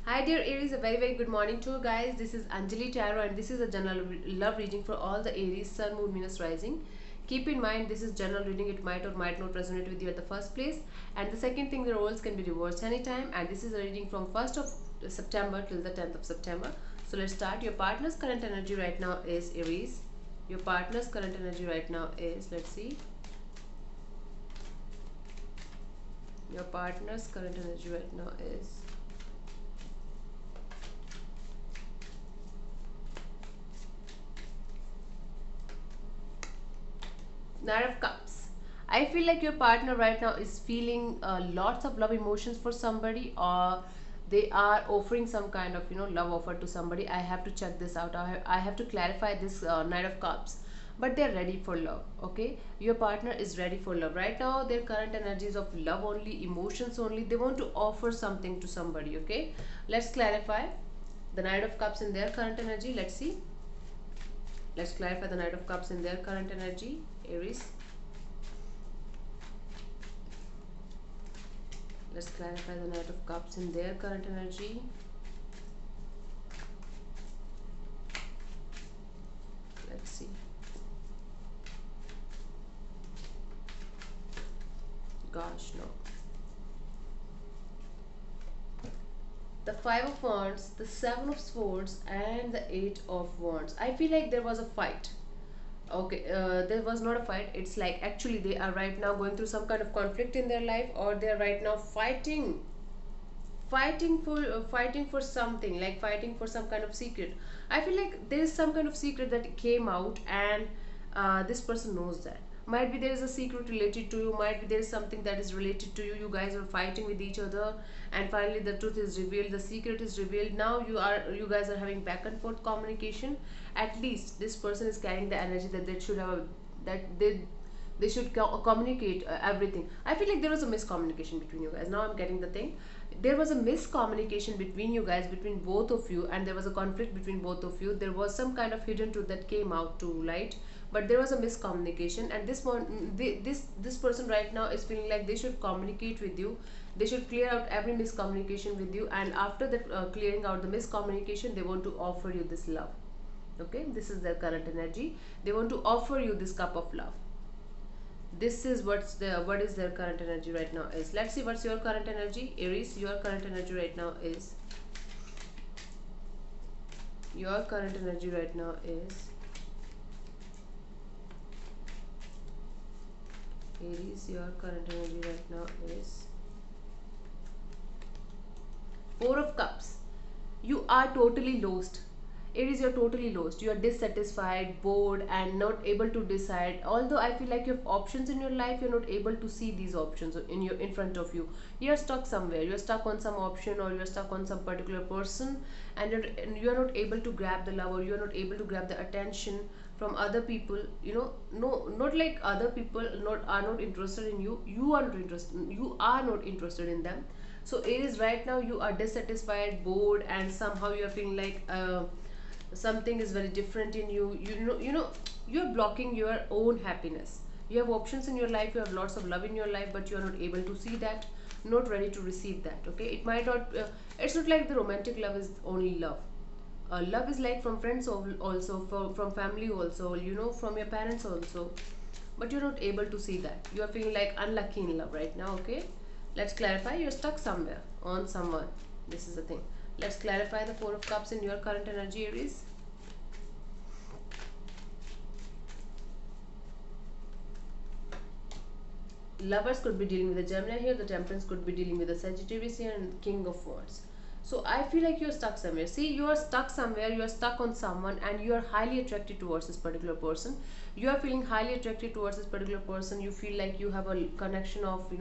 Hi dear Aries, a very good morning to you guys. This is Anjali Tarot and this is a general love reading for all the Aries, Sun, Moon, Venus, Rising. Keep in mind this is general reading, it might or might not resonate with you at the first place. And the second thing, the roles can be reversed anytime, and this is a reading from 1st of September till the 10th of September. So let's start. Your partner's current energy right now is Aries. Your partner's current energy right now is, let's see. Your partner's current energy right now is Nine of Cups. I feel like your partner right now is feeling lots of love emotions for somebody, or they are offering some kind of love offer to somebody. I have to check this out. I have to clarify this Knight of Cups. But they're ready for love. Okay, your partner is ready for love right now. Their current energies of love only, emotions only. They want to offer something to somebody. Okay, let's clarify the Knight of Cups in their current energy. Let's see. Let's clarify the Knight of Cups in their current energy, Aries. Let's clarify the Knight of Cups in their current energy. Let's see. Gosh, no. The Five of Wands, the Seven of Swords, and the Eight of Wands. I feel like there was a fight. Okay, there was not a fight. It's like actually they are right now going through some kind of conflict in their life, or they are right now fighting for something, like fighting for some kind of secret. I feel like there is some kind of secret that came out, and this person knows that. Might be there is a secret related to you, might be there is something that is related to you. You guys are fighting with each other, and finally the truth is revealed, the secret is revealed. Now you guys are having back and forth communication. At least this person is carrying the energy that they should have, that they should communicate everything. I feel like there was a miscommunication between you guys. Now I'm getting the thing. There was a miscommunication between you guys, between both of you, and there was a conflict between both of you. There was some kind of hidden truth that came out to light, but there was a miscommunication. And this person right now is feeling like they should communicate with you. They should clear out every miscommunication with you, and after that clearing out the miscommunication, they want to offer you this love. Okay, this is their current energy. They want to offer you this cup of love. This is what is their current energy right now is. Let's see what's your current energy, Aries. Your current energy right now is, your current energy right now is, Aries, your current energy right now is Four of Cups. You are totally lost. Aries, you're totally lost. You are dissatisfied, bored, and not able to decide. Although I feel like you have options in your life, you're not able to see these options in front of you. You're stuck somewhere. You're stuck on some option, or you're stuck on some particular person, and you're not able to grab the love, or you're not able to grab the attention from other people. No, not like other people are not interested in you. You are not interested. You are not interested in them. So Aries, right now you are dissatisfied, bored, and somehow you are feeling like something is very different in you. You're blocking your own happiness. You have options in your life, you have lots of love in your life, but you are not able to see that, not ready to receive that. Okay, it might not. It's not like the romantic love is only love. Love is like from friends also, from family also. From your parents also, but you're not able to see that. You are feeling like unlucky in love right now. Okay, let's clarify. You're stuck somewhere on someone. This is the thing. Let's clarify the Four of Cups in your current energy, Aries. Lovers could be dealing with the Gemini here. The Temperance could be dealing with the Sagittarius here, and King of Wands. So I feel like you're stuck somewhere. See, you are stuck somewhere. You are stuck on someone, and you are highly attracted towards this particular person. You are feeling highly attracted towards this particular person. You feel like you have a connection of,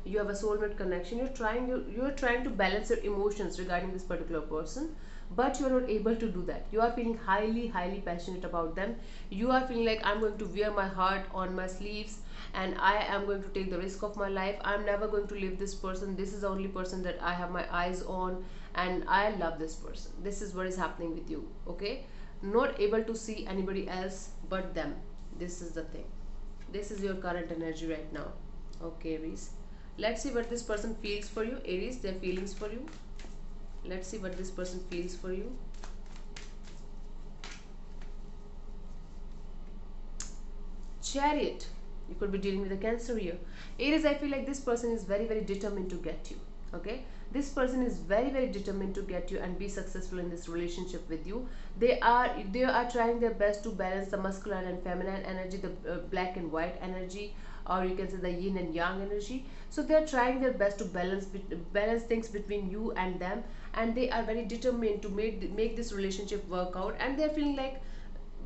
you have a soulmate connection. You're trying to balance your emotions regarding this particular person, but you are not able to do that. You are feeling highly passionate about them. You are feeling like, I'm going to wear my heart on my sleeves, and I am going to take the risk of my life. I'm never going to leave this person. This is the only person that I have my eyes on, and I love this person. This is what is happening with you. Okay, not able to see anybody else but them. This is the thing. This is your current energy right now. Okay, Aries, let's see what this person feels for you. Aries, their feelings for you. Let's see what this person feels for you. Chariot. You could be dealing with a Cancer here. Aries, I feel like this person is very, very determined to get you. Okay, this person is very, very determined to get you and be successful in this relationship with you. They are trying their best to balance the masculine and feminine energy, the black and white energy, or you can say the yin and yang energy. So they are trying their best to balance things between you and them, and they are very determined to make this relationship work out, and they are feeling like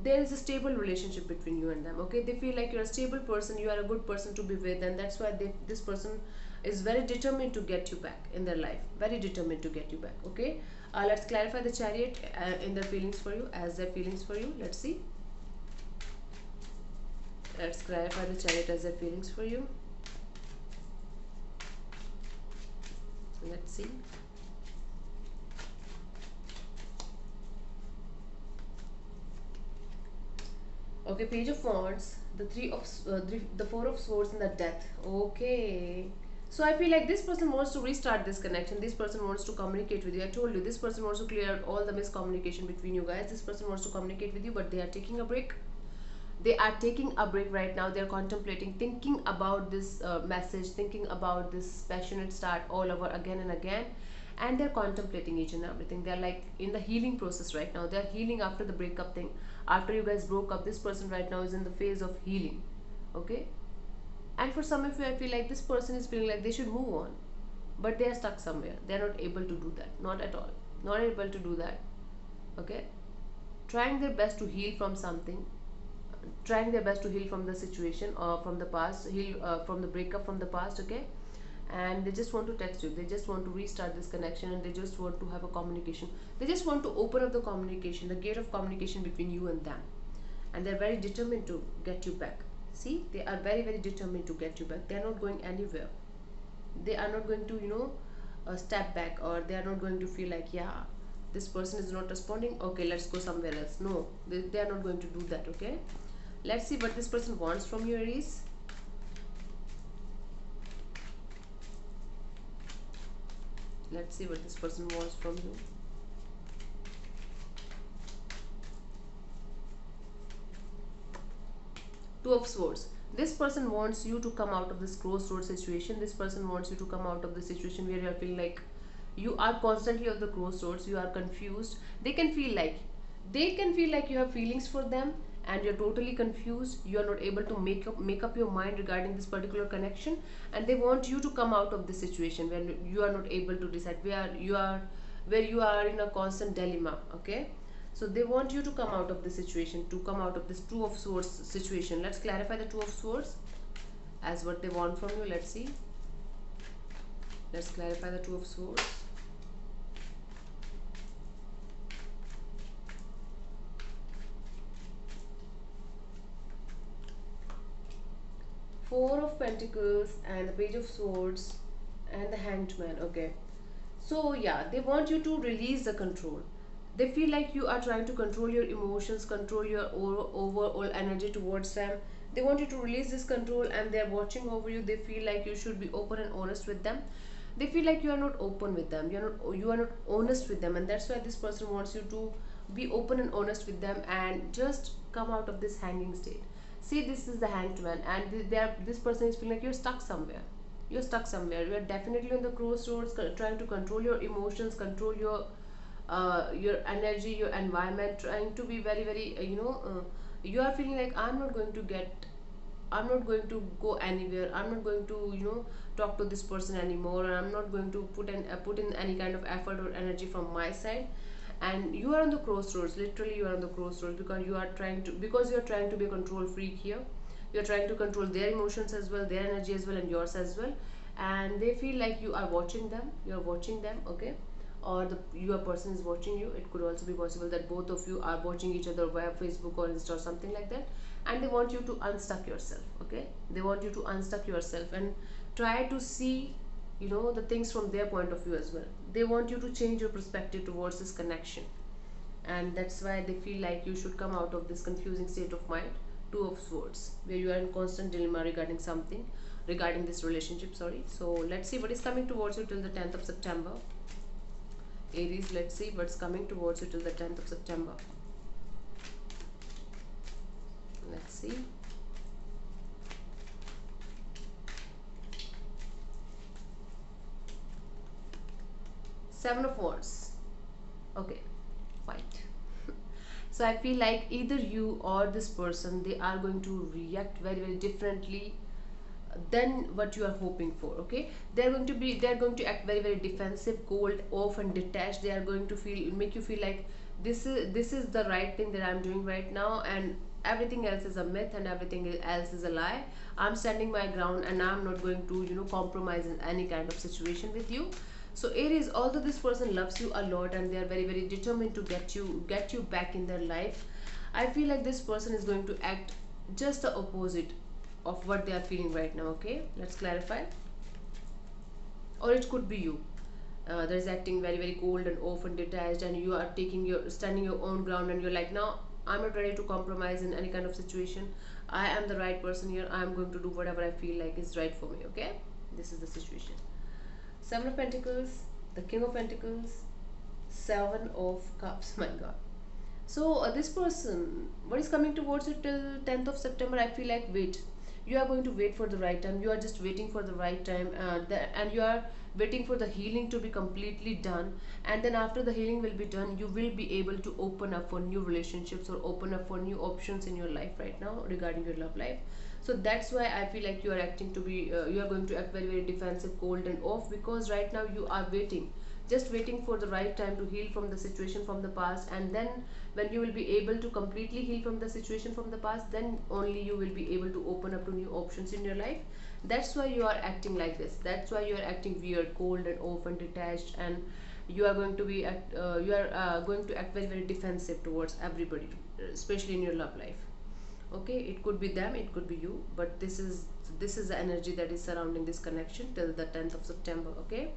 there is a stable relationship between you and them. Okay, they feel like you're a stable person, you are a good person to be with, and that's why this person is very determined to get you back in their life, very determined to get you back. Okay, let's clarify the Chariot in their feelings for you, as their feelings for you. Let's see. Let's clarify the Chariot as their feelings for you. Let's see. Okay, Page of Wands, the Four of Swords, and the Death. Okay, so I feel like this person wants to restart this connection. This person wants to communicate with you. I told you this person wants to clear out all the miscommunication between you guys. This person wants to communicate with you, but they are taking a break. They are taking a break right now. They are contemplating, thinking about this message, thinking about this passionate start all over again and again, and they're contemplating each and everything. They're like in the healing process right now. They're healing after the breakup thing. After you guys broke up, this person right now is in the phase of healing. Okay, and for some of you, I feel like this person is feeling like they should move on, but they are stuck somewhere. They are not able to do that, not at all, not able to do that. Okay, trying their best to heal from something, trying their best to heal from the situation or from the past, heal from the breakup from the past. Okay, and they just want to text you, they just want to restart this connection, and they just want to have a communication. They just want to open up the communication, the gate of communication between you and them, and they're very determined to get you back. See, they are very, very determined to get you back. They are not going anywhere. They are not going to, step back, or they are not going to feel like, yeah, this person is not responding, okay, let's go somewhere else. No, they are not going to do that. Okay, let's see what this person wants from you, Aries. Let's see what this person wants from you. Two of Swords. This person wants you to come out of this crossroad situation. This person wants you to come out of the situation where you are feeling like you are constantly at the crossroads. You are confused. They can feel like you have feelings for them, and you're totally confused. You are not able to make up your mind regarding this particular connection, and they want you to come out of this situation where you are not able to decide, where you are in a constant dilemma. Okay, so they want you to come out of the situation, to come out of this Two of Swords situation. Let's clarify the Two of Swords as what they want from you. Let's see. Let's clarify the Two of Swords. Four of Pentacles and the Page of Swords and the Hanged Man. Okay, so yeah, they want you to release the control. They feel like you are trying to control your emotions, control your overall energy towards them. They want you to release this control, and they're watching over you. They feel like you should be open and honest with them. They feel like you are not open with them. You are not honest with them, and that's why this person wants you to be open and honest with them and just come out of this hanging state. See, this is the Hanged Man, and this person is feeling like you're stuck somewhere. You're stuck somewhere. You're definitely on the crossroads, trying to control your emotions, control your energy, your environment, trying to be very, very, you are feeling like, I'm not going to go anywhere. I'm not going to, talk to this person anymore, and I'm not going to put in any kind of effort or energy from my side. And you are on the crossroads. Literally, you are on the crossroads because you are trying to be a control freak here. You are trying to control their emotions as well, their energy as well, and yours as well. And they feel like you are watching them. You are watching them. Okay, or your person is watching you. It could also be possible that both of you are watching each other via Facebook or Insta or something like that, and they want you to unstuck yourself. Okay, they want you to unstuck yourself and try to see, the things from their point of view as well. They want you to change your perspective towards this connection, and that's why they feel like you should come out of this confusing state of mind. Two of Swords, where you are in constant dilemma regarding something, regarding this relationship. Sorry. So let's see what is coming towards you till the 10th of September. Aries. Let's see what's coming towards you till the 10th of September. Let's see. Seven of Wands. Okay, fight. So I feel like either you or this person, they are going to react very very differently than what you are hoping for. Okay, they're going to act very very defensive, cold, off and detached. They are going to make you feel like this is the right thing that I'm doing right now, and everything else is a myth and everything else is a lie. I'm standing my ground and I'm not going to compromise in any kind of situation with you. So Aries, although this person loves you a lot and they are very very determined to get you back in their life, I feel like this person is going to act just the opposite of what they are feeling right now. Okay, let's clarify. Or it could be you, that is acting very very cold and off and detached, and you are standing your own ground, and you're like, no, I'm not ready to compromise in any kind of situation. I am the right person here. I'm going to do whatever I feel like is right for me. Okay, this is the situation. Seven of Pentacles, the King of Pentacles, Seven of Cups. My God. So this person, what is coming towards you till 10th of September? I feel like wait. You are going to wait for the right time. You are just waiting for the right time, and you are waiting for the healing to be completely done. And then after the healing will be done, you will be able to open up for new relationships or open up for new options in your life right now regarding your love life. So that's why I feel like you are acting to be, you are going to act very very defensive, cold and off, because right now you are waiting, just waiting for the right time to heal from the situation from the past. And then when you will be able to completely heal from the situation from the past, then only you will be able to open up to new options in your life. That's why you are acting like this. That's why you are acting weird, cold and off and detached, and you are going to be going to act very very defensive towards everybody, especially in your love life. Okay, it could be them, it could be you, but this is the energy that is surrounding this connection till the 10th of September. Okay,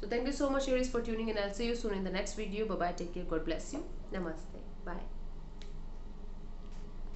so thank you so much, Aries, for tuning in. I'll see you soon in the next video. Bye bye, take care, God bless you, namaste, bye.